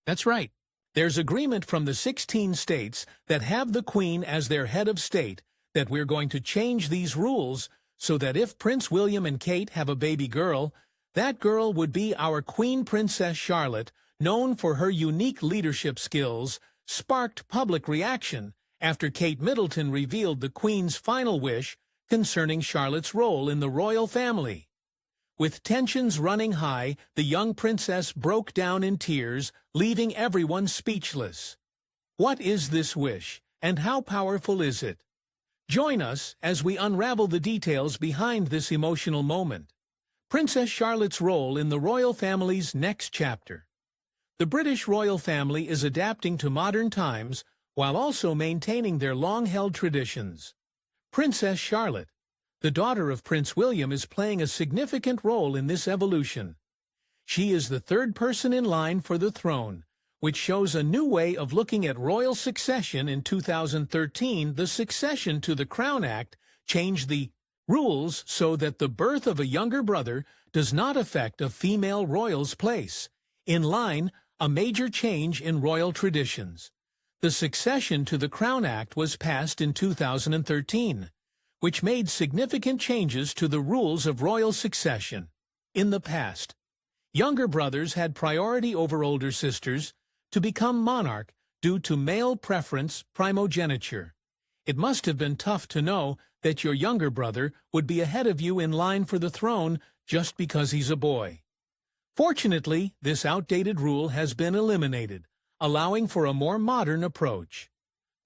That's right. There's agreement from the 16 states that have the Queen as their head of state that we're going to change these rules so that if Prince William and Kate have a baby girl, that girl would be our Queen Princess Charlotte, known for her unique leadership skills, sparked public reaction after Kate Middleton revealed the Queen's final wish concerning Charlotte's role in the royal family. With tensions running high, the young princess broke down in tears, leaving everyone speechless. What is this wish, and how powerful is it? Join us as we unravel the details behind this emotional moment. Princess Charlotte's role in the royal family's next chapter. The British royal family is adapting to modern times while also maintaining their long-held traditions. Princess Charlotte, the daughter of Prince William, is playing a significant role in this evolution. She is the third person in line for the throne, which shows a new way of looking at royal succession. In 2013, the Succession to the Crown Act changed the rules so that the birth of a younger brother does not affect a female royal's place. In line, a major change in royal traditions. The Succession to the Crown Act was passed in 2013. Which made significant changes to the rules of royal succession. In the past, younger brothers had priority over older sisters to become monarch due to male preference primogeniture. It must have been tough to know that your younger brother would be ahead of you in line for the throne just because he's a boy. Fortunately, this outdated rule has been eliminated, allowing for a more modern approach.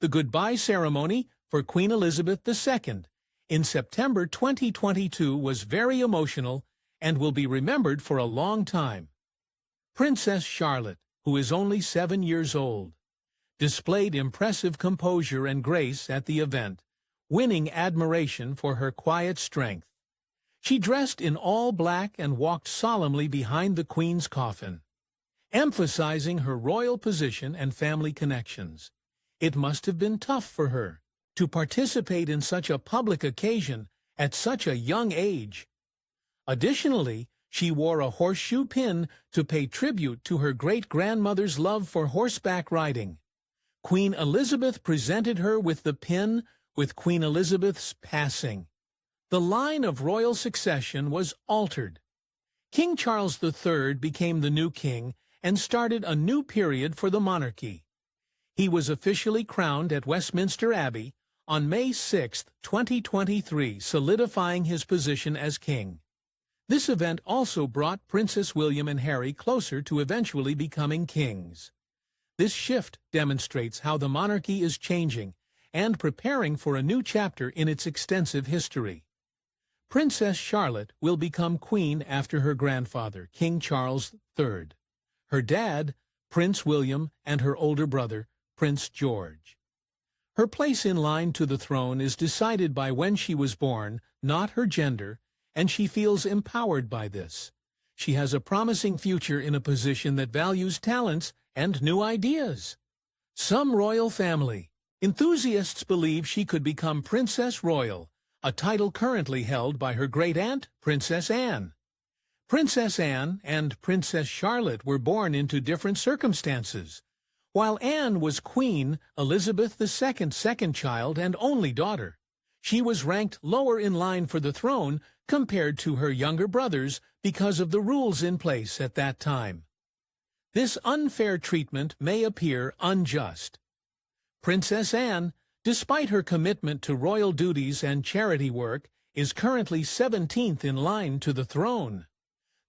The goodbye ceremony for Queen Elizabeth II in September 2022 was very emotional and will be remembered for a long time. Princess Charlotte, who is only 7 years old, displayed impressive composure and grace at the event, winning admiration for her quiet strength. She dressed in all black and walked solemnly behind the Queen's coffin, emphasizing her royal position and family connections. It must have been tough for her to participate in such a public occasion at such a young age. Additionally, she wore a horseshoe pin to pay tribute to her great-grandmother's love for horseback riding. Queen Elizabeth presented her with the pin with Queen Elizabeth's passing. The line of royal succession was altered. King Charles III became the new king and started a new period for the monarchy. He was officially crowned at Westminster Abbey on May 6, 2023, solidifying his position as king. This event also brought Princess William and Harry closer to eventually becoming kings. This shift demonstrates how the monarchy is changing and preparing for a new chapter in its extensive history. Princess Charlotte will become queen after her grandfather, King Charles III, her dad, Prince William, and her older brother, Prince George. Her place in line to the throne is decided by when she was born, not her gender, and she feels empowered by this. She has a promising future in a position that values talents and new ideas. Some royal family enthusiasts believe she could become Princess Royal, a title currently held by her great-aunt, Princess Anne. Princess Anne and Princess Charlotte were born into different circumstances. While Anne was Queen Elizabeth II's second child and only daughter, she was ranked lower in line for the throne compared to her younger brothers because of the rules in place at that time. This unfair treatment may appear unjust. Princess Anne, despite her commitment to royal duties and charity work, is currently 17th in line to the throne.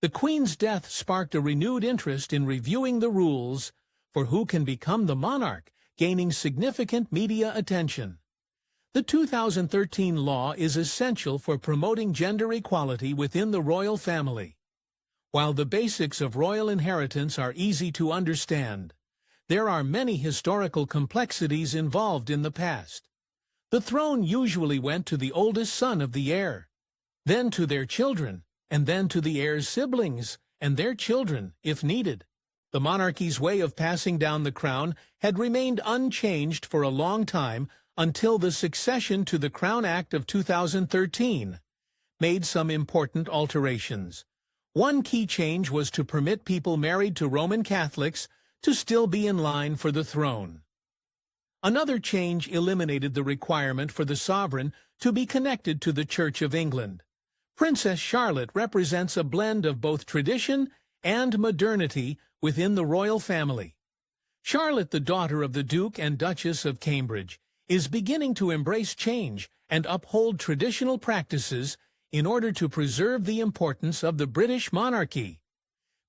The Queen's death sparked a renewed interest in reviewing the rules for who can become the monarch, gaining significant media attention. The 2013 law is essential for promoting gender equality within the royal family. While the basics of royal inheritance are easy to understand, there are many historical complexities involved in the past. The throne usually went to the oldest son of the heir, then to their children, and then to the heir's siblings and their children, if needed. The monarchy's way of passing down the crown had remained unchanged for a long time until the Succession to the Crown Act of 2013 made some important alterations. One key change was to permit people married to Roman Catholics to still be in line for the throne. Another change eliminated the requirement for the sovereign to be connected to the Church of England. Princess Charlotte represents a blend of both tradition and modernity within the royal family. Charlotte, the daughter of the Duke and Duchess of Cambridge, is beginning to embrace change and uphold traditional practices in order to preserve the importance of the British monarchy.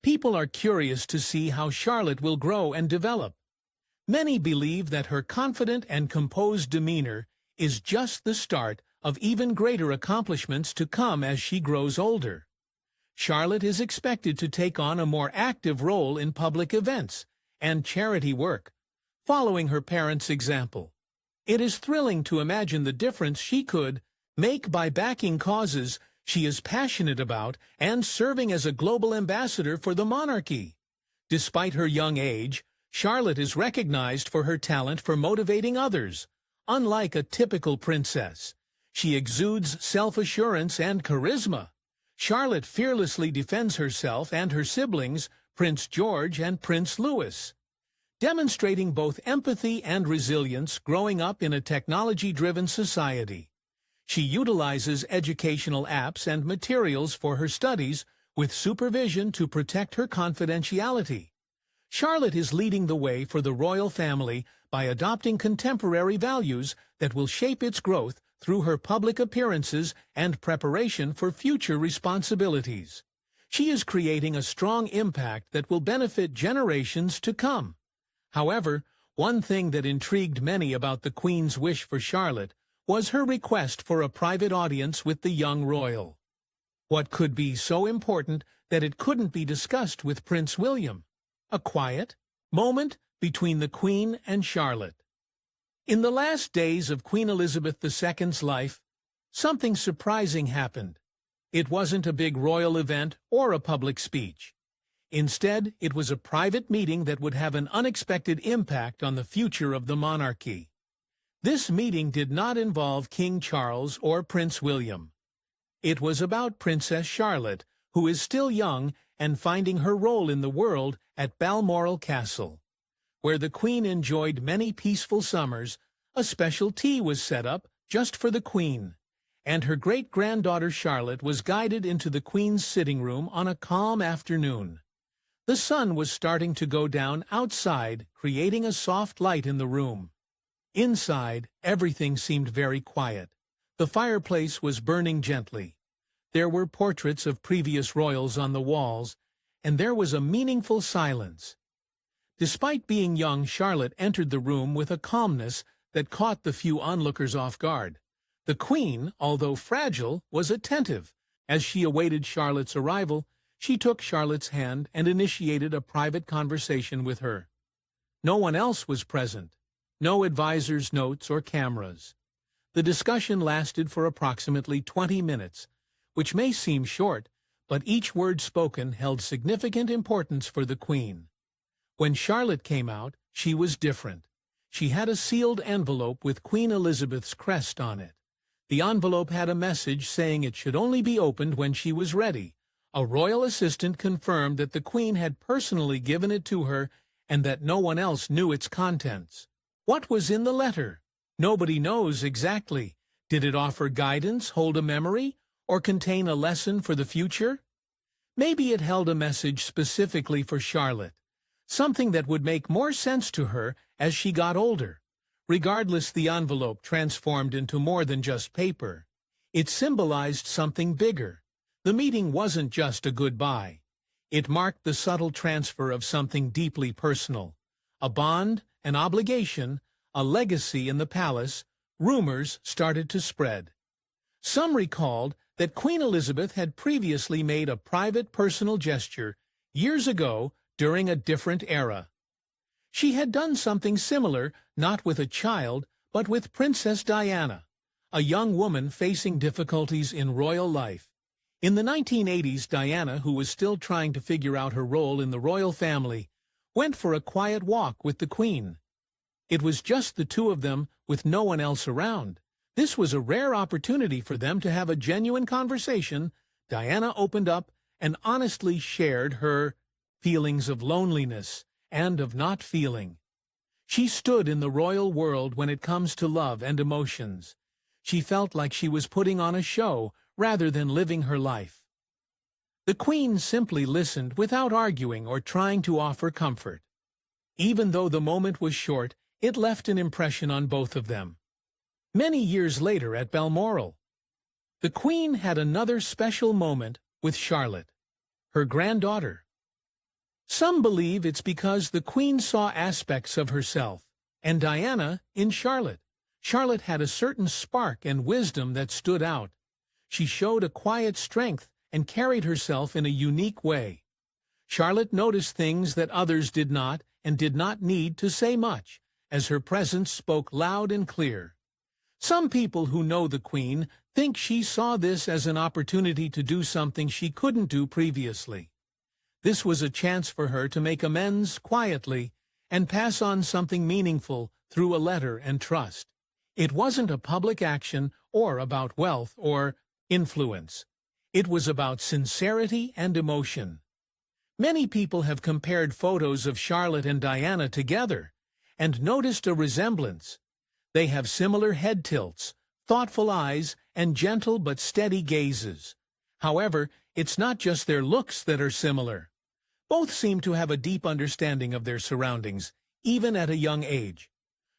People are curious to see how Charlotte will grow and develop. Many believe that her confident and composed demeanor is just the start of even greater accomplishments to come as she grows older. Charlotte is expected to take on a more active role in public events and charity work, following her parents' example. It is thrilling to imagine the difference she could make by backing causes she is passionate about and serving as a global ambassador for the monarchy. Despite her young age, Charlotte is recognized for her talent for motivating others. Unlike a typical princess, she exudes self-assurance and charisma. Charlotte fearlessly defends herself and her siblings, Prince George and Prince Louis, demonstrating both empathy and resilience growing up in a technology-driven society. She utilizes educational apps and materials for her studies with supervision to protect her confidentiality. Charlotte is leading the way for the royal family by adopting contemporary values that will shape its growth through her public appearances and preparation for future responsibilities. She is creating a strong impact that will benefit generations to come. However, one thing that intrigued many about the Queen's wish for Charlotte was her request for a private audience with the young royal. What could be so important that it couldn't be discussed with Prince William? A quiet moment between the Queen and Charlotte. In the last days of Queen Elizabeth II's life, something surprising happened. It wasn't a big royal event or a public speech. Instead, it was a private meeting that would have an unexpected impact on the future of the monarchy. This meeting did not involve King Charles or Prince William. It was about Princess Charlotte, who is still young and finding her role in the world at Balmoral Castle. Where the Queen enjoyed many peaceful summers, a special tea was set up just for the Queen, and her great-granddaughter Charlotte was guided into the Queen's sitting room on a calm afternoon. The sun was starting to go down outside, creating a soft light in the room. Inside, everything seemed very quiet. The fireplace was burning gently. There were portraits of previous royals on the walls, and there was a meaningful silence. Despite being young, Charlotte entered the room with a calmness that caught the few onlookers off guard. The Queen, although fragile, was attentive. As she awaited Charlotte's arrival, she took Charlotte's hand and initiated a private conversation with her. No one else was present. No advisors' notes or cameras. The discussion lasted for approximately 20 minutes, which may seem short, but each word spoken held significant importance for the Queen. When Charlotte came out, she was different. She had a sealed envelope with Queen Elizabeth's crest on it. The envelope had a message saying it should only be opened when she was ready. A royal assistant confirmed that the Queen had personally given it to her and that no one else knew its contents. What was in the letter? Nobody knows exactly. Did it offer guidance, hold a memory, or contain a lesson for the future? Maybe it held a message specifically for Charlotte, something that would make more sense to her as she got older. Regardless, the envelope transformed into more than just paper. It symbolized something bigger. The meeting wasn't just a goodbye. It marked the subtle transfer of something deeply personal. A bond, an obligation, a legacy in the palace. Rumors started to spread. Some recalled that Queen Elizabeth had previously made a private personal gesture years ago during a different era. She had done something similar, not with a child, but with Princess Diana, a young woman facing difficulties in royal life. In the 1980s, Diana, who was still trying to figure out her role in the royal family, went for a quiet walk with the Queen. It was just the two of them, with no one else around. This was a rare opportunity for them to have a genuine conversation. Diana opened up and honestly shared her feelings of loneliness and of not feeling. She stood in the royal world when it comes to love and emotions. She felt like she was putting on a show rather than living her life. The Queen simply listened without arguing or trying to offer comfort. Even though the moment was short, it left an impression on both of them. Many years later at Balmoral, the Queen had another special moment with Charlotte, her granddaughter. Some believe it's because the Queen saw aspects of herself, and Diana, in Charlotte. Charlotte had a certain spark and wisdom that stood out. She showed a quiet strength and carried herself in a unique way. Charlotte noticed things that others did not and did not need to say much, as her presence spoke loud and clear. Some people who know the Queen think she saw this as an opportunity to do something she couldn't do previously. This was a chance for her to make amends quietly and pass on something meaningful through a letter and trust. It wasn't a public action or about wealth or influence. It was about sincerity and emotion. Many people have compared photos of Charlotte and Diana together and noticed a resemblance. They have similar head tilts, thoughtful eyes, and gentle but steady gazes. However, it's not just their looks that are similar. Both seem to have a deep understanding of their surroundings, even at a young age.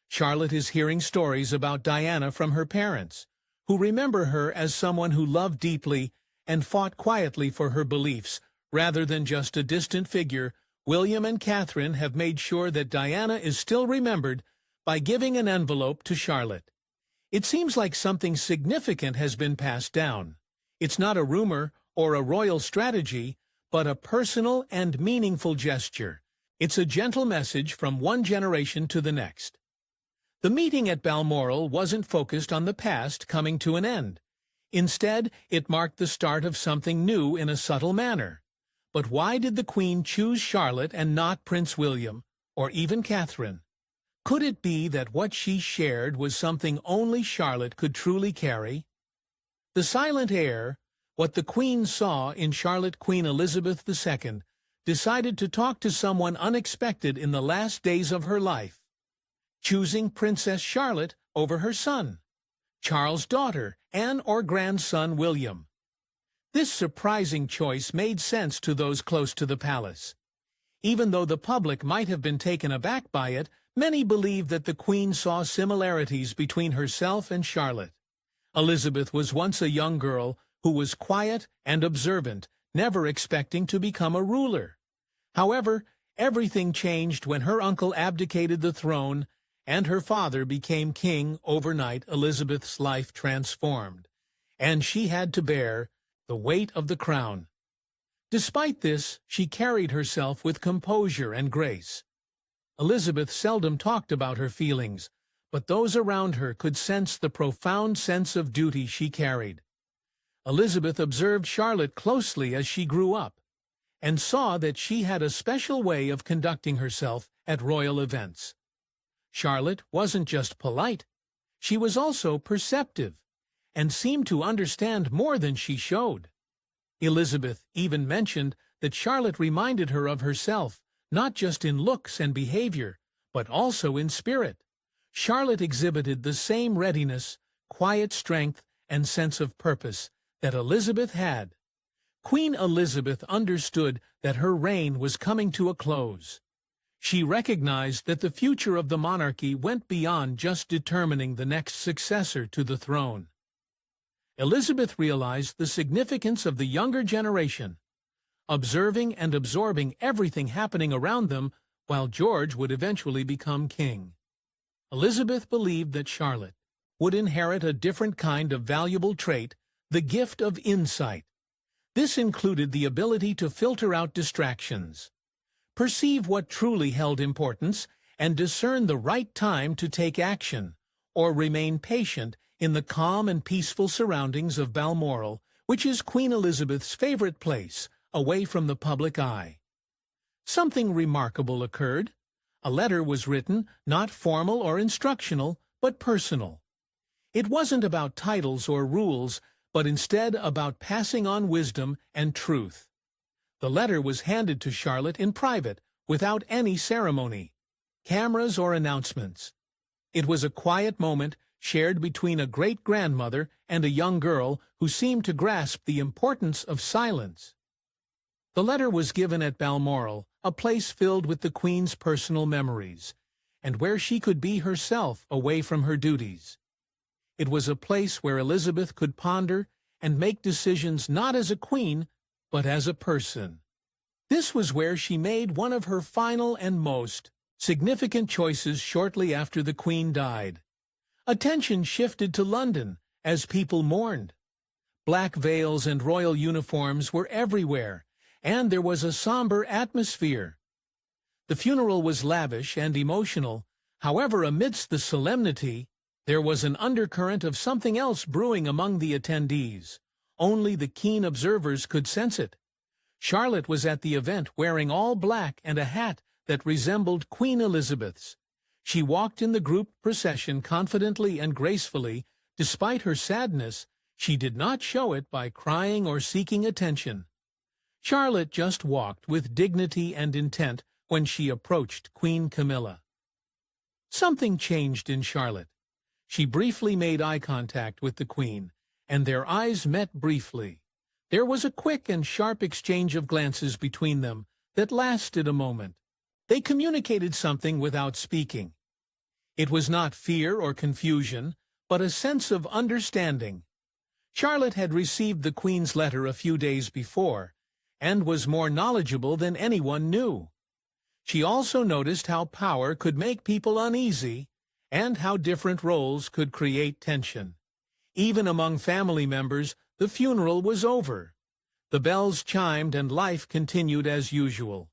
Charlotte is hearing stories about Diana from her parents, who remember her as someone who loved deeply and fought quietly for her beliefs, rather than just a distant figure. William and Catherine have made sure that Diana is still remembered by giving an envelope to Charlotte. It seems like something significant has been passed down. It's not a rumor or a royal strategy, but a personal and meaningful gesture. It's a gentle message from one generation to the next. The meeting at Balmoral wasn't focused on the past coming to an end. Instead, it marked the start of something new in a subtle manner. But why did the Queen choose Charlotte and not Prince William, or even Catherine? Could it be that what she shared was something only Charlotte could truly carry? The silent heir, what the Queen saw in Charlotte Queen Elizabeth II, decided to talk to someone unexpected in the last days of her life, choosing Princess Charlotte over her son, Charles' daughter, and or grandson William. This surprising choice made sense to those close to the palace. Even though the public might have been taken aback by it, many believe that the Queen saw similarities between herself and Charlotte. Elizabeth was once a young girl who was quiet and observant, never expecting to become a ruler. However, everything changed when her uncle abdicated the throne and her father became king. Overnight. Elizabeth's life transformed, and she had to bear the weight of the crown. Despite this, she carried herself with composure and grace. Elizabeth seldom talked about her feelings, but those around her could sense the profound sense of duty she carried. Elizabeth observed Charlotte closely as she grew up, and saw that she had a special way of conducting herself at royal events. Charlotte wasn't just polite, she was also perceptive, and seemed to understand more than she showed. Elizabeth even mentioned that Charlotte reminded her of herself, not just in looks and behavior, but also in spirit. Charlotte exhibited the same readiness, quiet strength, and sense of purpose that Elizabeth had. Queen Elizabeth understood that her reign was coming to a close. She recognized that the future of the monarchy went beyond just determining the next successor to the throne. Elizabeth realized the significance of the younger generation, observing and absorbing everything happening around them while George would eventually become king. Elizabeth believed that Charlotte would inherit a different kind of valuable trait, the gift of insight. This included the ability to filter out distractions, perceive what truly held importance, and discern the right time to take action, or remain patient in the calm and peaceful surroundings of Balmoral, which is Queen Elizabeth's favorite place, away from the public eye. Something remarkable occurred. A letter was written, not formal or instructional, but personal. It wasn't about titles or rules, but instead about passing on wisdom and truth. The letter was handed to Charlotte in private, without any ceremony, cameras or announcements. It was a quiet moment shared between a great-grandmother and a young girl who seemed to grasp the importance of silence. The letter was given at Balmoral, a place filled with the Queen's personal memories, and where she could be herself away from her duties. It was a place where Elizabeth could ponder and make decisions not as a queen, but as a person. This was where she made one of her final and most significant choices shortly after the Queen died. Attention shifted to London as people mourned. Black veils and royal uniforms were everywhere, and there was a somber atmosphere. The funeral was lavish and emotional. However, amidst the solemnity, there was an undercurrent of something else brewing among the attendees. Only the keen observers could sense it. Charlotte was at the event wearing all black and a hat that resembled Queen Elizabeth's. She walked in the group procession confidently and gracefully. Despite her sadness, she did not show it by crying or seeking attention. Charlotte just walked with dignity and intent when she approached Queen Camilla. Something changed in Charlotte. She briefly made eye contact with the Queen, and their eyes met briefly. There was a quick and sharp exchange of glances between them that lasted a moment. They communicated something without speaking. It was not fear or confusion, but a sense of understanding. Charlotte had received the Queen's letter a few days before, and was more knowledgeable than anyone knew. She also noticed how power could make people uneasy, and how different roles could create tension. Even among family members, the funeral was over. The bells chimed and life continued as usual.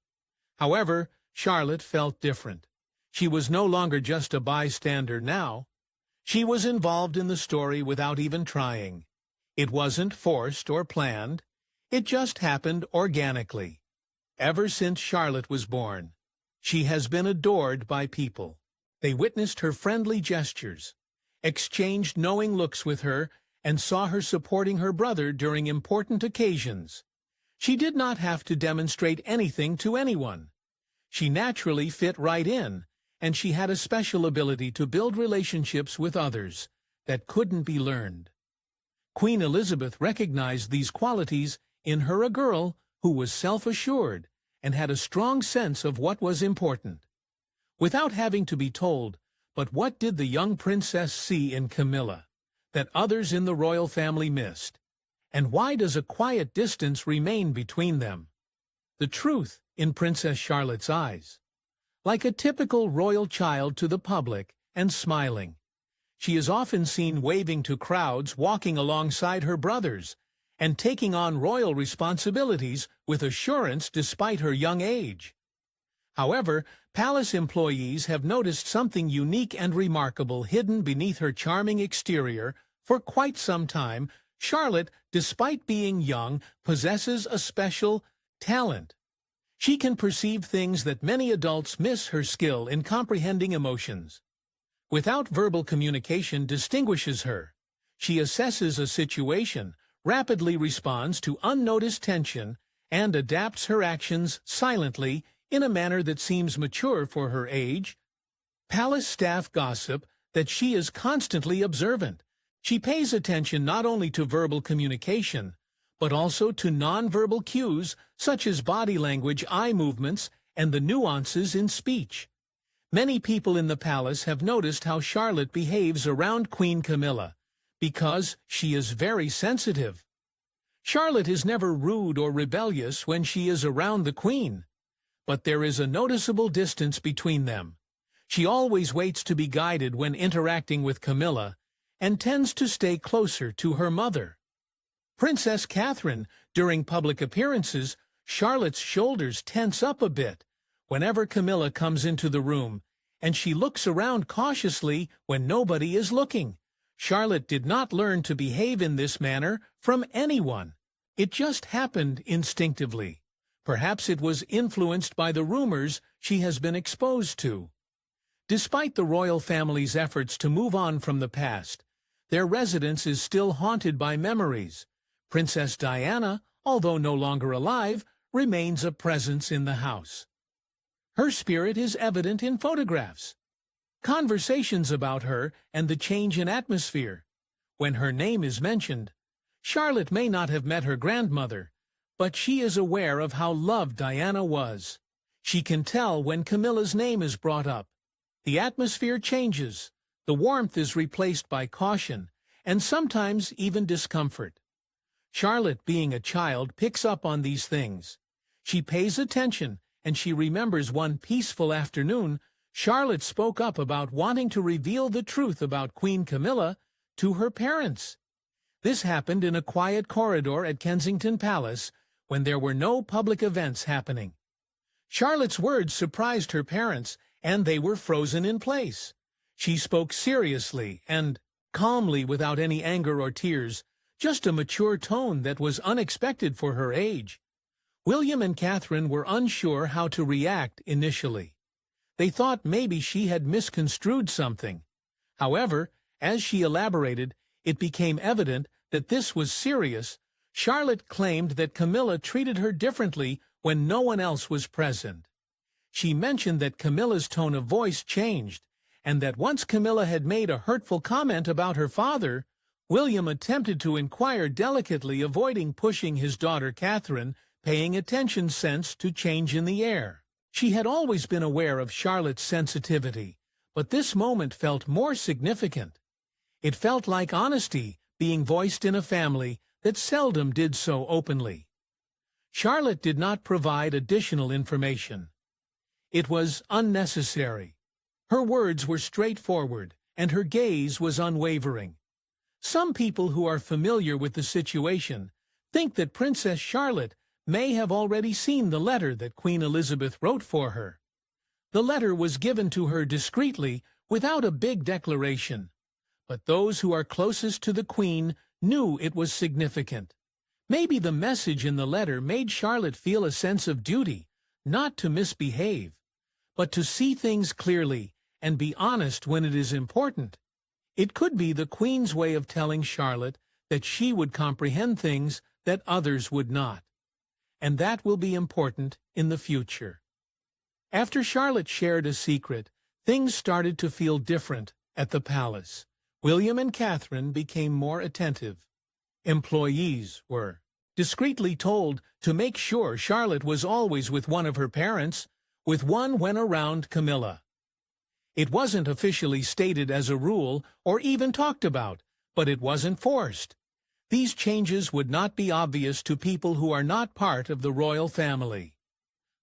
However, Charlotte felt different. She was no longer just a bystander now. She was involved in the story without even trying. It wasn't forced or planned. It just happened organically. Ever since Charlotte was born, she has been adored by people. They witnessed her friendly gestures, exchanged knowing looks with her, and saw her supporting her brother during important occasions. She did not have to demonstrate anything to anyone. She naturally fit right in, and she had a special ability to build relationships with others that couldn't be learned. Queen Elizabeth recognized these qualities in her, a girl who was self-assured and had a strong sense of what was important. Without having to be told, but what did the young princess see in Camilla that others in the royal family missed? And why does a quiet distance remain between them? The truth in Princess Charlotte's eyes. Like a typical royal child to the public and smiling. She is often seen waving to crowds, walking alongside her brothers, and taking on royal responsibilities with assurance despite her young age. However, palace employees have noticed something unique and remarkable hidden beneath her charming exterior. For quite some time, Charlotte, despite being young, possesses a special talent. She can perceive things that many adults miss. Her skill in comprehending emotions without verbal communication distinguishes her. She assesses a situation, rapidly responds to unnoticed tension, and adapts her actions silently in a manner that seems mature for her age. Palace staff gossip that she is constantly observant. She pays attention not only to verbal communication, but also to nonverbal cues such as body language, eye movements, and the nuances in speech. Many people in the palace have noticed how Charlotte behaves around Queen Camilla, because she is very sensitive. Charlotte is never rude or rebellious when she is around the Queen, but there is a noticeable distance between them. She always waits to be guided when interacting with Camilla, and tends to stay closer to her mother. Princess Catherine, during public appearances, Charlotte's shoulders tense up a bit whenever Camilla comes into the room, and she looks around cautiously when nobody is looking. Charlotte did not learn to behave in this manner from anyone. It just happened instinctively. Perhaps it was influenced by the rumors she has been exposed to. Despite the royal family's efforts to move on from the past, their residence is still haunted by memories. Princess Diana, although no longer alive, remains a presence in the house. Her spirit is evident in photographs, conversations about her, and the change in atmosphere. When her name is mentioned, Charlotte may not have met her grandmother, but she is aware of how loved Diana was. She can tell when Camilla's name is brought up. The atmosphere changes, the warmth is replaced by caution, and sometimes even discomfort. Charlotte, being a child, picks up on these things. She pays attention, and she remembers one peaceful afternoon, Charlotte spoke up about wanting to reveal the truth about Queen Camilla to her parents. This happened in a quiet corridor at Kensington Palace when there were no public events happening. Charlotte's words surprised her parents, and they were frozen in place. She spoke seriously and calmly without any anger or tears, just a mature tone that was unexpected for her age. William and Catherine were unsure how to react initially. They thought maybe she had misconstrued something. However, as she elaborated, it became evident that this was serious. Charlotte claimed that Camilla treated her differently when no one else was present. She mentioned that Camilla's tone of voice changed, and that once Camilla had made a hurtful comment about her father, William attempted to inquire delicately, avoiding pushing his daughter Catherine, paying attention sensed to change in the air. She had always been aware of Charlotte's sensitivity, but this moment felt more significant. It felt like honesty being voiced in a family that seldom did so openly. Charlotte did not provide additional information. It was unnecessary. Her words were straightforward, and her gaze was unwavering. Some people who are familiar with the situation think that Princess Charlotte may have already seen the letter that Queen Elizabeth wrote for her. The letter was given to her discreetly, without a big declaration. But those who are closest to the Queen knew it was significant. Maybe the message in the letter made Charlotte feel a sense of duty, not to misbehave, but to see things clearly and be honest when it is important. It could be the Queen's way of telling Charlotte that she would comprehend things that others would not. And that will be important in the future. After Charlotte shared a secret, things started to feel different at the palace. William and Catherine became more attentive. Employees were discreetly told to make sure Charlotte was always with one of her parents, with one when around Camilla. It wasn't officially stated as a rule or even talked about, but it wasn't forced. These changes would not be obvious to people who are not part of the royal family.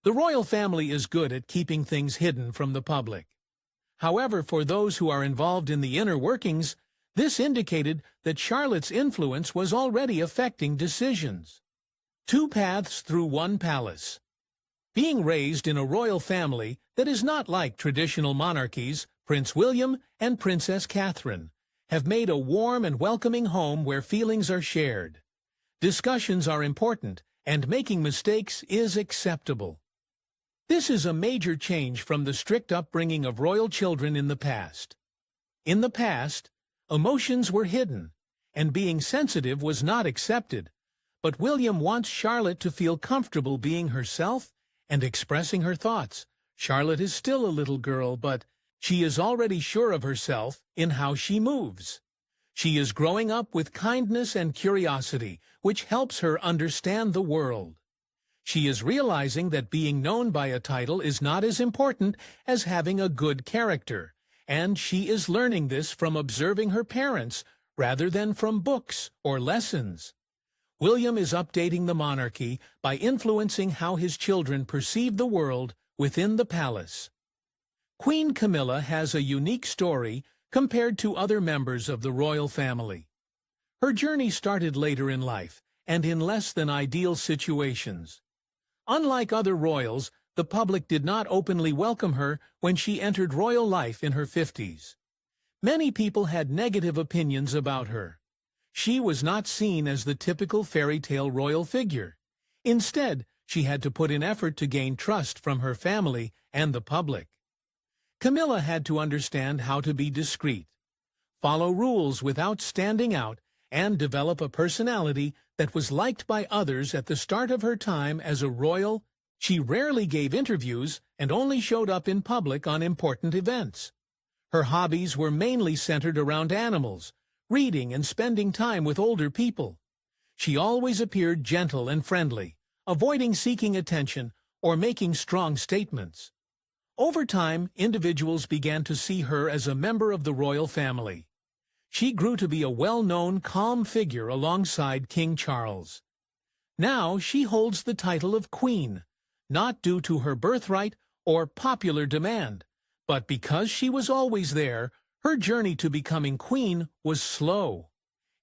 The royal family is good at keeping things hidden from the public. However, for those who are involved in the inner workings, this indicated that Charlotte's influence was already affecting decisions. Two paths through one palace. Being raised in a royal family that is not like traditional monarchies, Prince William and Princess Catherine have made a warm and welcoming home where feelings are shared. Discussions are important, and making mistakes is acceptable. This is a major change from the strict upbringing of royal children in the past. In the past, emotions were hidden, and being sensitive was not accepted, but William wants Charlotte to feel comfortable being herself and expressing her thoughts. Charlotte is still a little girl, but she is already sure of herself in how she moves. She is growing up with kindness and curiosity, which helps her understand the world. She is realizing that being known by a title is not as important as having a good character, and she is learning this from observing her parents rather than from books or lessons. William is updating the monarchy by influencing how his children perceive the world within the palace. Queen Camilla has a unique story compared to other members of the royal family. Her journey started later in life and in less than ideal situations. Unlike other royals, the public did not openly welcome her when she entered royal life in her 50s. Many people had negative opinions about her. She was not seen as the typical fairy tale royal figure. Instead, she had to put in effort to gain trust from her family and the public. Camilla had to understand how to be discreet, follow rules without standing out, and develop a personality that was liked by others. At the start of her time as a royal. She rarely gave interviews and only showed up in public on important events. Her hobbies were mainly centered around animals, reading and spending time with older people. She always appeared gentle and friendly, avoiding seeking attention or making strong statements. Over time, individuals began to see her as a member of the royal family. She grew to be a well-known, calm figure alongside King Charles. Now she holds the title of Queen, not due to her birthright or popular demand, but because she was always there. Her journey to becoming queen was slow,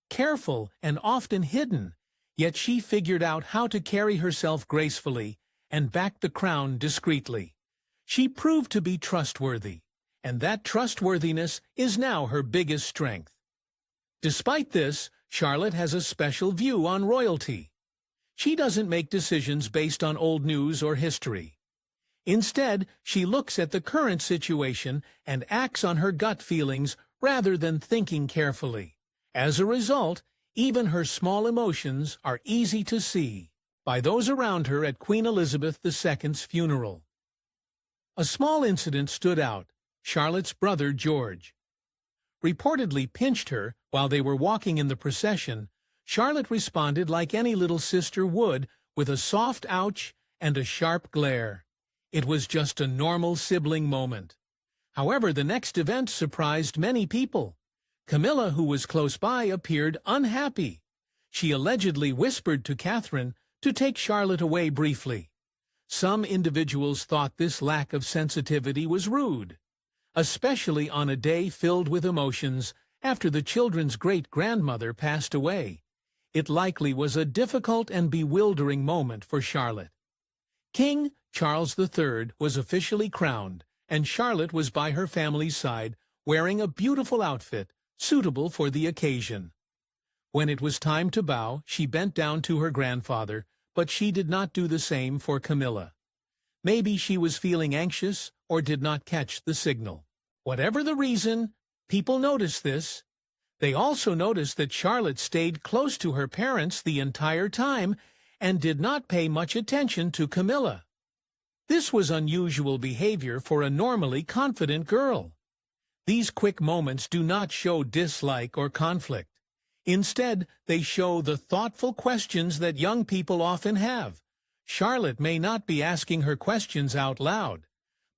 careful, and often hidden, yet she figured out how to carry herself gracefully and back the crown discreetly. She proved to be trustworthy, and that trustworthiness is now her biggest strength. Despite this, Charlotte has a special view on royalty. She doesn't make decisions based on old news or history. Instead, she looks at the current situation and acts on her gut feelings rather than thinking carefully. As a result, even her small emotions are easy to see by those around her at Queen Elizabeth II's funeral. A small incident stood out: Charlotte's brother George reportedly pinched her while they were walking in the procession. Charlotte responded like any little sister would, with a soft ouch and a sharp glare. It was just a normal sibling moment. However, the next event surprised many people. Camilla, who was close by, appeared unhappy. She allegedly whispered to Catherine to take Charlotte away briefly. Some individuals thought this lack of sensitivity was rude, especially on a day filled with emotions after the children's great-grandmother passed away. It likely was a difficult and bewildering moment for Charlotte. King Charles III was officially crowned, and Charlotte was by her family's side, wearing a beautiful outfit suitable for the occasion. When it was time to bow, she bent down to her grandfather, but she did not do the same for Camilla. Maybe she was feeling anxious or did not catch the signal. Whatever the reason, people noticed this. They also noticed that Charlotte stayed close to her parents the entire time and did not pay much attention to Camilla. This was unusual behavior for a normally confident girl. These quick moments do not show dislike or conflict. Instead, they show the thoughtful questions that young people often have. Charlotte may not be asking her questions out loud,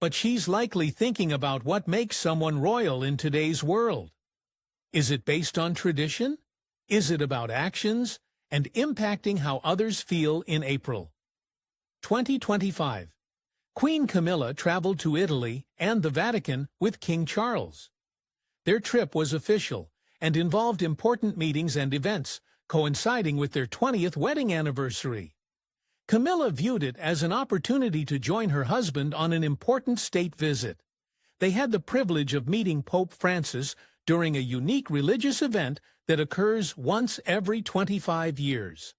but she's likely thinking about what makes someone royal in today's world. Is it based on tradition? Is it about actions and impacting how others feel in April 2025? Queen Camilla traveled to Italy and the Vatican with King Charles. Their trip was official and involved important meetings and events, coinciding with their 20th wedding anniversary. Camilla viewed it as an opportunity to join her husband on an important state visit. They had the privilege of meeting Pope Francis during a unique religious event that occurs once every 25 years.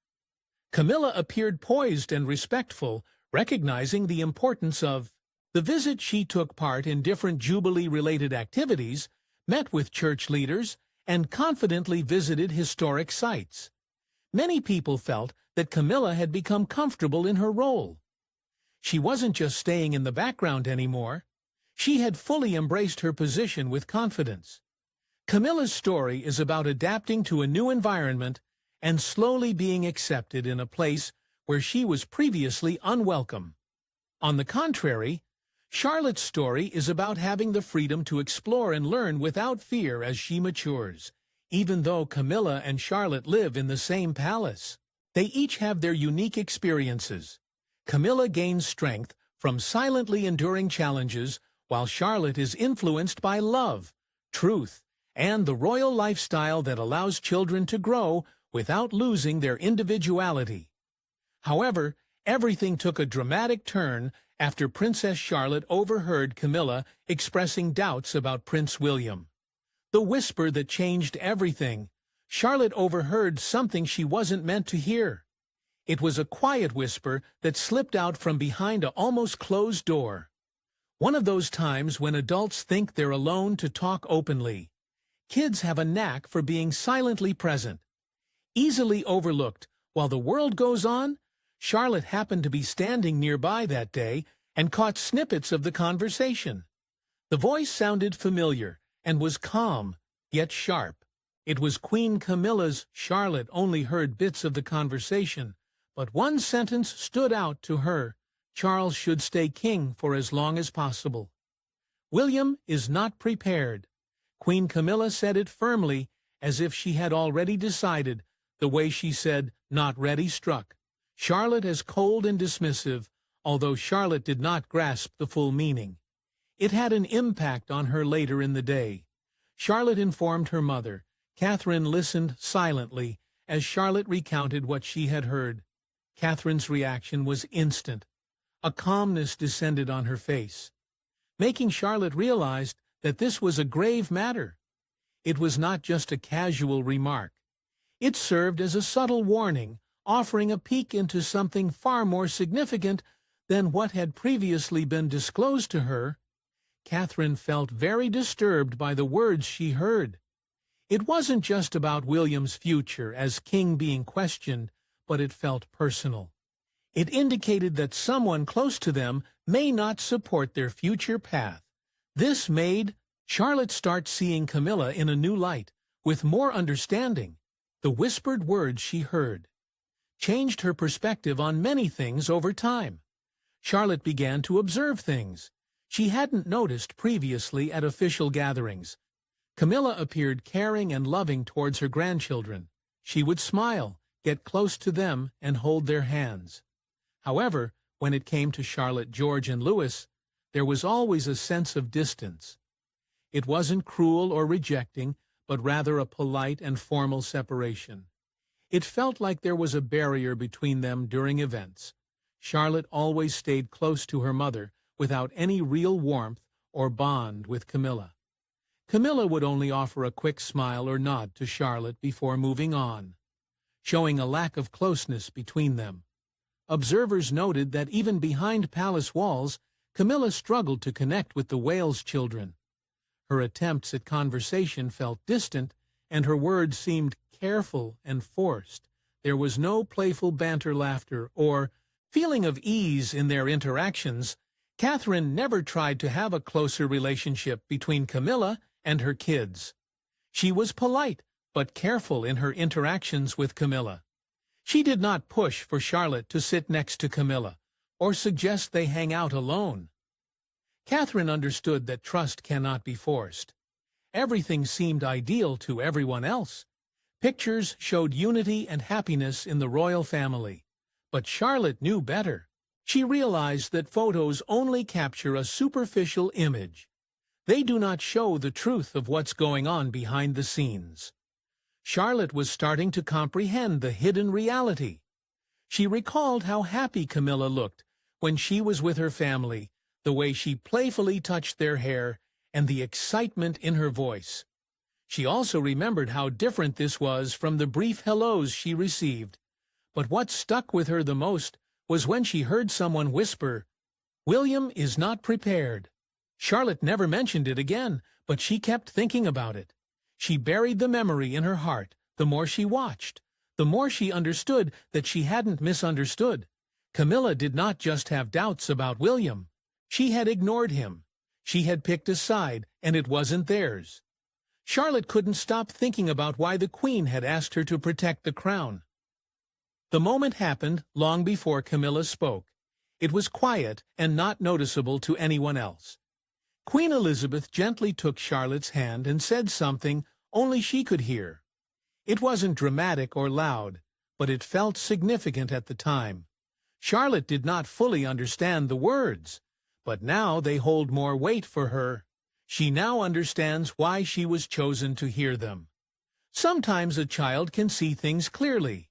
Camilla appeared poised and respectful, recognizing the importance of the visit. She took part in different Jubilee-related activities, met with church leaders, and confidently visited historic sites. Many people felt that Camilla had become comfortable in her role. She wasn't just staying in the background anymore. She had fully embraced her position with confidence. Camilla's story is about adapting to a new environment and slowly being accepted in a place where she was previously unwelcome. On the contrary, Charlotte's story is about having the freedom to explore and learn without fear as she matures. Even though Camilla and Charlotte live in the same palace, they each have their unique experiences. Camilla gains strength from silently enduring challenges, while Charlotte is influenced by love, truth, and the royal lifestyle that allows children to grow without losing their individuality. However, everything took a dramatic turn after Princess Charlotte overheard Camilla expressing doubts about Prince William. The whisper that changed everything. Charlotte overheard something she wasn't meant to hear. It was a quiet whisper that slipped out from behind an almost closed door. One of those times when adults think they're alone to talk openly. Kids have a knack for being silently present. Easily overlooked while the world goes on, Charlotte happened to be standing nearby that day and caught snippets of the conversation. The voice sounded familiar and was calm, yet sharp. It was Queen Camilla's. Charlotte only heard bits of the conversation, but one sentence stood out to her: Charles should stay king for as long as possible. William is not prepared. Queen Camilla said it firmly, as if she had already decided. The way she said "not ready" struck Charlotte as cold and dismissive, although Charlotte did not grasp the full meaning. It had an impact on her later in the day. Charlotte informed her mother. Catherine listened silently as Charlotte recounted what she had heard. Catherine's reaction was instant. A calmness descended on her face, making Charlotte realize that this was a grave matter. It was not just a casual remark. It served as a subtle warning, offering a peek into something far more significant than what had previously been disclosed to her. Catherine felt very disturbed by the words she heard. It wasn't just about William's future as king being questioned, but it felt personal. It indicated that someone close to them may not support their future path. This made Charlotte start seeing Camilla in a new light, with more understanding. The whispered words she heard changed her perspective on many things over time. Charlotte began to observe things she hadn't noticed previously at official gatherings. Camilla appeared caring and loving towards her grandchildren. She would smile, get close to them, and hold their hands. However, when it came to Charlotte, George, and Louis, there was always a sense of distance. It wasn't cruel or rejecting, but rather a polite and formal separation. It felt like there was a barrier between them during events. Charlotte always stayed close to her mother without any real warmth or bond with Camilla. Camilla would only offer a quick smile or nod to Charlotte before moving on, showing a lack of closeness between them. Observers noted that even behind palace walls, Camilla struggled to connect with the Wales children. Her attempts at conversation felt distant, and her words seemed careful and forced. There was no playful banter, laughter, or feeling of ease in their interactions. Catherine never tried to have a closer relationship between Camilla and her kids. She was polite, but careful in her interactions with Camilla. She did not push for Charlotte to sit next to Camilla, or suggest they hang out alone. Catherine understood that trust cannot be forced. Everything seemed ideal to everyone else. Pictures showed unity and happiness in the royal family. But Charlotte knew better. She realized that photos only capture a superficial image. They do not show the truth of what's going on behind the scenes. Charlotte was starting to comprehend the hidden reality. She recalled how happy Camilla looked when she was with her family, the way she playfully touched their hair, and the excitement in her voice. She also remembered how different this was from the brief hellos she received. But what stuck with her the most was when she heard someone whisper, "William is not prepared." Charlotte never mentioned it again, but she kept thinking about it. She buried the memory in her heart. The more she watched, the more she understood that she hadn't misunderstood. Camilla did not just have doubts about William. She had ignored him. She had picked a side, and it wasn't theirs. Charlotte couldn't stop thinking about why the Queen had asked her to protect the crown. The moment happened long before Camilla spoke. It was quiet and not noticeable to anyone else. Queen Elizabeth gently took Charlotte's hand and said something only she could hear. It wasn't dramatic or loud, but it felt significant at the time. Charlotte did not fully understand the words, but now they hold more weight for her. She now understands why she was chosen to hear them. Sometimes a child can see things clearly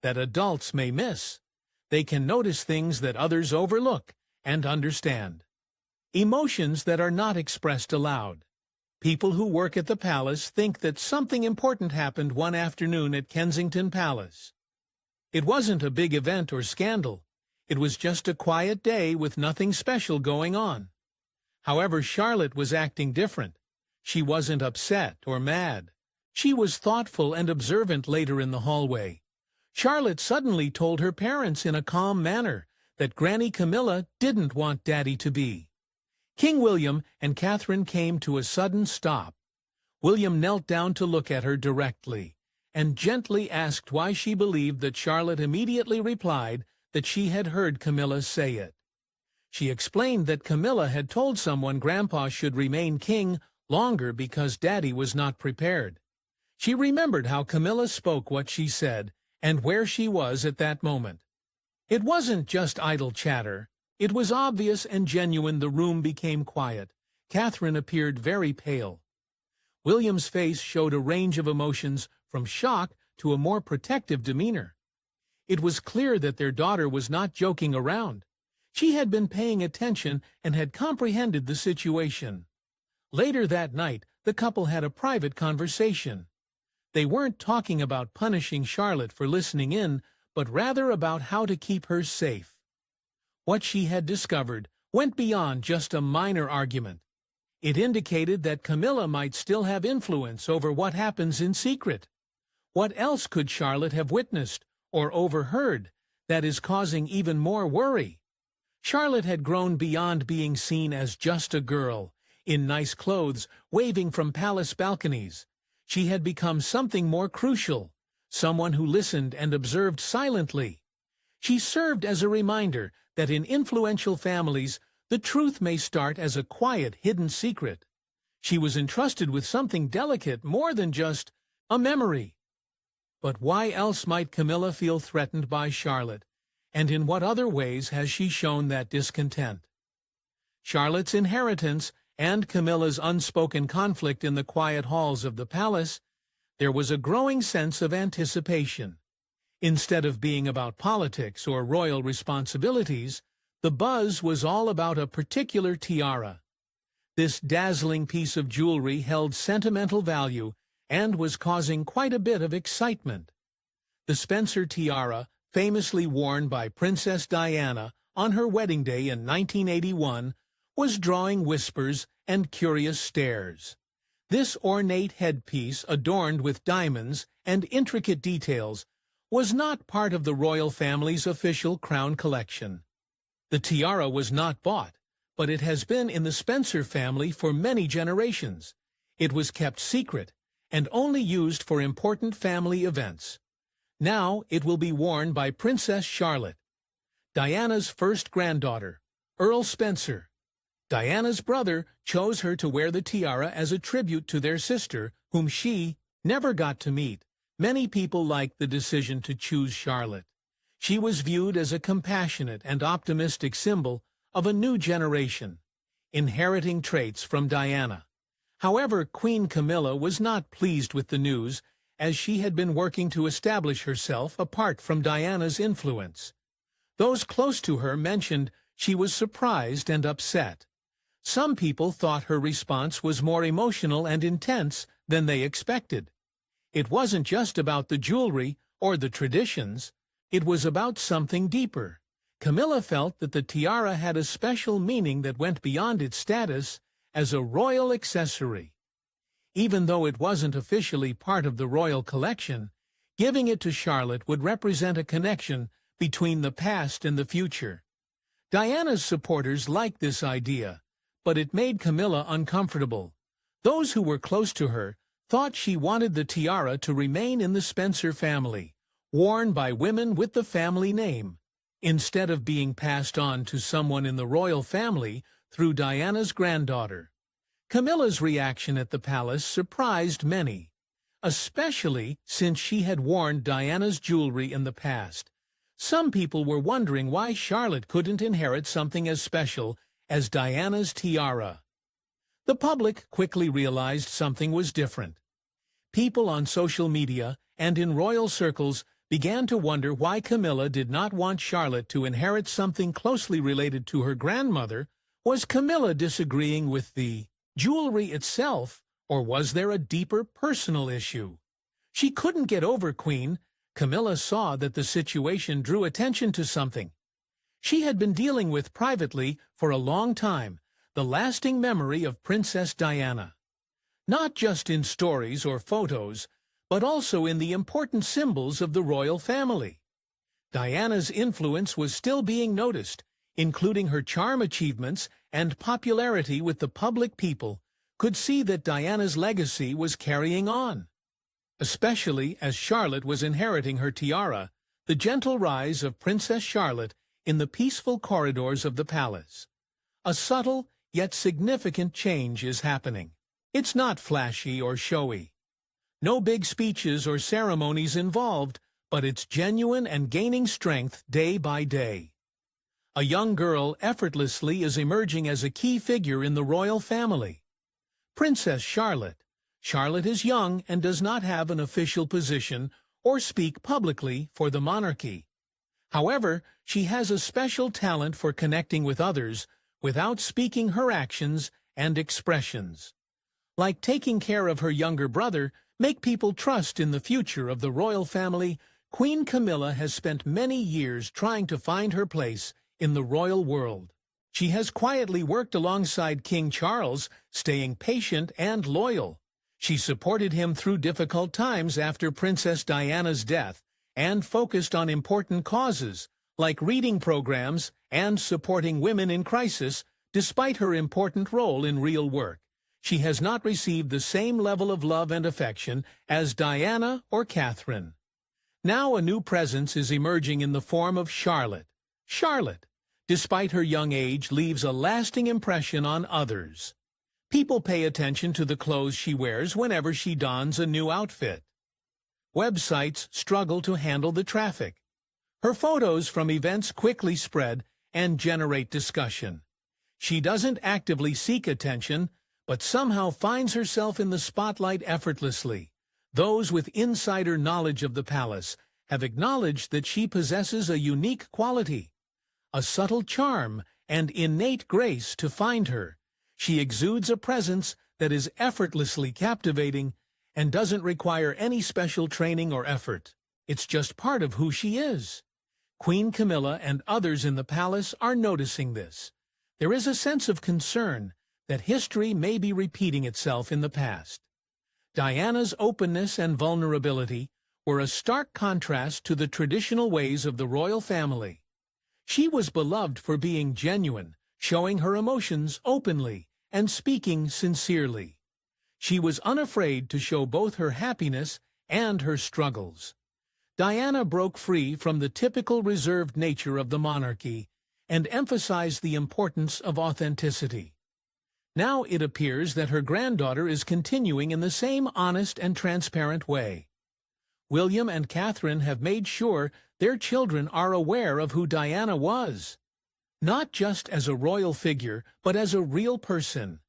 that adults may miss. They can notice things that others overlook and understand. Emotions that are not expressed aloud. People who work at the palace think that something important happened one afternoon at Kensington Palace. It wasn't a big event or scandal. It was just a quiet day with nothing special going on. However, Charlotte was acting different. She wasn't upset or mad. She was thoughtful and observant later in the hallway. Charlotte suddenly told her parents in a calm manner that Granny Camilla didn't want Daddy to be. King William and Catherine came to a sudden stop. William knelt down to look at her directly, and gently asked why she believed that Charlotte immediately replied that she had heard Camilla say it. She explained that Camilla had told someone Grandpa should remain king longer because Daddy was not prepared. She remembered how Camilla spoke what she said and where she was at that moment. It wasn't just idle chatter. It was obvious and genuine. The room became quiet. Catherine appeared very pale. William's face showed a range of emotions, from shock to a more protective demeanor. It was clear that their daughter was not joking around. She had been paying attention and had comprehended the situation. Later that night, the couple had a private conversation. They weren't talking about punishing Charlotte for listening in, but rather about how to keep her safe. What she had discovered went beyond just a minor argument. It indicated that Camilla might still have influence over what happens in secret. What else could Charlotte have witnessed or overheard that is causing even more worry? Charlotte had grown beyond being seen as just a girl, in nice clothes, waving from palace balconies. She had become something more crucial, someone who listened and observed silently. She served as a reminder that in influential families, the truth may start as a quiet, hidden secret. She was entrusted with something delicate, more than just a memory. But why else might Camilla feel threatened by Charlotte? And in what other ways has she shown that discontent? Charlotte's inheritance and Camilla's unspoken conflict in the quiet halls of the palace, there was a growing sense of anticipation. Instead of being about politics or royal responsibilities, the buzz was all about a particular tiara. This dazzling piece of jewelry held sentimental value and was causing quite a bit of excitement. The Spencer tiara, famously worn by Princess Diana on her wedding day in 1981, was drawing whispers and curious stares. This ornate headpiece, adorned with diamonds and intricate details, was not part of the royal family's official crown collection. The tiara was not bought, but it has been in the Spencer family for many generations. It was kept secret and only used for important family events. Now it will be worn by Princess Charlotte, Diana's first granddaughter, Earl Spencer. Diana's brother chose her to wear the tiara as a tribute to their sister, whom she never got to meet. Many people liked the decision to choose Charlotte. She was viewed as a compassionate and optimistic symbol of a new generation, inheriting traits from Diana. However, Queen Camilla was not pleased with the news, as she had been working to establish herself apart from Diana's influence. Those close to her mentioned she was surprised and upset. Some people thought her response was more emotional and intense than they expected. It wasn't just about the jewelry or the traditions. It was about something deeper. Camilla felt that the tiara had a special meaning that went beyond its status as a royal accessory. Even though it wasn't officially part of the royal collection, giving it to Charlotte would represent a connection between the past and the future. Diana's supporters liked this idea, but it made Camilla uncomfortable. Those who were close to her thought she wanted the tiara to remain in the Spencer family, worn by women with the family name, instead of being passed on to someone in the royal family through Diana's granddaughter. Camilla's reaction at the palace surprised many, especially since she had worn Diana's jewelry in the past. Some people were wondering why Charlotte couldn't inherit something as special as Diana's tiara. The public quickly realized something was different. People on social media and in royal circles began to wonder why Camilla did not want Charlotte to inherit something closely related to her grandmother. Was Camilla disagreeing with the jewelry itself, or was there a deeper personal issue? She couldn't get over Queen. Camilla saw that the situation drew attention to something she had been dealing with privately for a long time, the lasting memory of Princess Diana. Not just in stories or photos, but also in the important symbols of the royal family. Diana's influence was still being noticed, including her charm achievements and popularity with the public. People could see that Diana's legacy was carrying on. Especially as Charlotte was inheriting her tiara, the gentle rise of Princess Charlotte in the peaceful corridors of the palace. A subtle yet significant change is happening. It's not flashy or showy. No big speeches or ceremonies involved, but it's genuine and gaining strength day by day. A young girl effortlessly is emerging as a key figure in the royal family. Princess Charlotte. Charlotte is young and does not have an official position or speak publicly for the monarchy. However, she has a special talent for connecting with others without speaking her actions and expressions. Like taking care of her younger brother, make people trust in the future of the royal family. Queen Camilla has spent many years trying to find her place in the royal world. She has quietly worked alongside King Charles, staying patient and loyal. She supported him through difficult times after Princess Diana's death and focused on important causes like reading programs and supporting women in crisis. Despite her important role in real work, she has not received the same level of love and affection as Diana or Catherine. Now a new presence is emerging in the form of Charlotte. Charlotte, despite her young age, leaves a lasting impression on others. People pay attention to the clothes she wears whenever she dons a new outfit. Websites struggle to handle the traffic. Her photos from events quickly spread and generate discussion. She doesn't actively seek attention, but somehow finds herself in the spotlight effortlessly. Those with insider knowledge of the palace have acknowledged that she possesses a unique quality, a subtle charm and innate grace. To find her, she exudes a presence that is effortlessly captivating and doesn't require any special training or effort. It's just part of who she is. Queen Camilla and others in the palace are noticing this. There is a sense of concern that history may be repeating itself in the past. Diana's openness and vulnerability were a stark contrast to the traditional ways of the royal family. She was beloved for being genuine, showing her emotions openly, and speaking sincerely. She was unafraid to show both her happiness and her struggles. Diana broke free from the typical reserved nature of the monarchy and emphasized the importance of authenticity. Now it appears that her granddaughter is continuing in the same honest and transparent way. William and Catherine have made sure their children are aware of who Diana was, not just as a royal figure, but as a real person.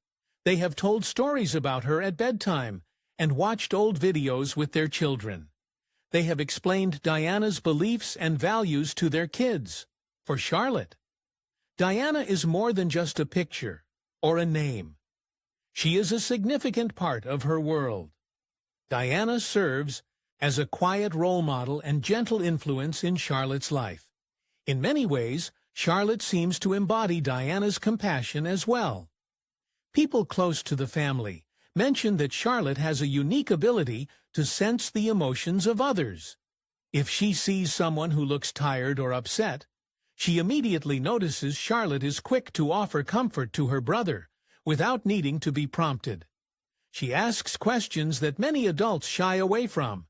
They have told stories about her at bedtime and watched old videos with their children. They have explained Diana's beliefs and values to their kids. For Charlotte, Diana is more than just a picture or a name. She is a significant part of her world. Diana serves as a quiet role model and gentle influence in Charlotte's life. In many ways, Charlotte seems to embody Diana's compassion as well. People close to the family mention that Charlotte has a unique ability to sense the emotions of others. If she sees someone who looks tired or upset, she immediately notices. Charlotte is quick to offer comfort to her brother without needing to be prompted. She asks questions that many adults shy away from.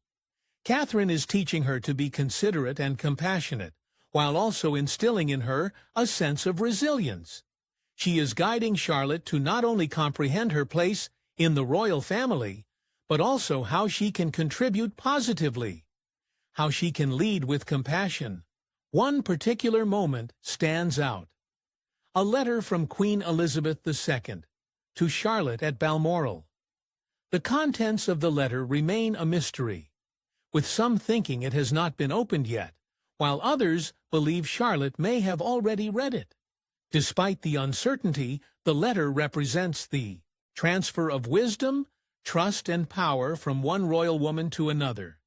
Catherine is teaching her to be considerate and compassionate, while also instilling in her a sense of resilience. She is guiding Charlotte to not only comprehend her place in the royal family, but also how she can contribute positively, how she can lead with compassion. One particular moment stands out. A letter from Queen Elizabeth II to Charlotte at Balmoral. The contents of the letter remain a mystery, with some thinking it has not been opened yet, while others believe Charlotte may have already read it. Despite the uncertainty, the letter represents the transfer of wisdom, trust, and power from one royal woman to another.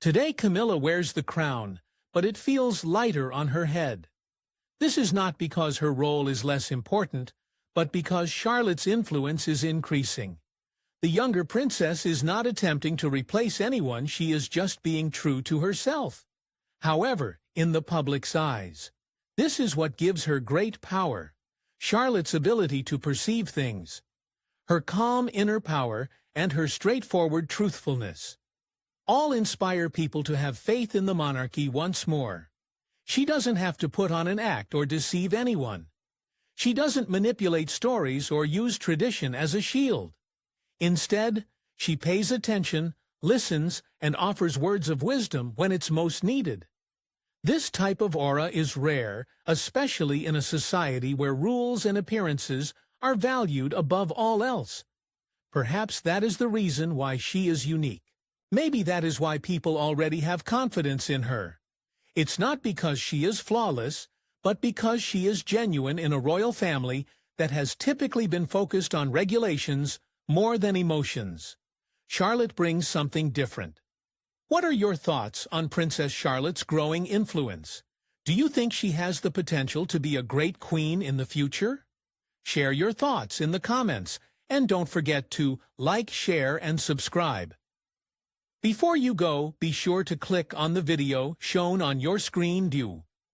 Today Camilla wears the crown, but it feels lighter on her head. This is not because her role is less important, but because Charlotte's influence is increasing. The younger princess is not attempting to replace anyone, she is just being true to herself. However, in the public's eyes, this is what gives her great power. Charlotte's ability to perceive things, her calm inner power, and her straightforward truthfulness. All inspire people to have faith in the monarchy once more. She doesn't have to put on an act or deceive anyone. She doesn't manipulate stories or use tradition as a shield. Instead, she pays attention, listens, and offers words of wisdom when it's most needed. This type of aura is rare, especially in a society where rules and appearances are valued above all else. Perhaps that is the reason why she is unique. Maybe that is why people already have confidence in her. It's not because she is flawless, but because she is genuine in a royal family that has typically been focused on regulations more than emotions. Charlotte brings something different. What are your thoughts on Princess Charlotte's growing influence? Do you think she has the potential to be a great queen in the future? Share your thoughts in the comments, and don't forget to like, share, and subscribe. Before you go, be sure to click on the video shown on your screen.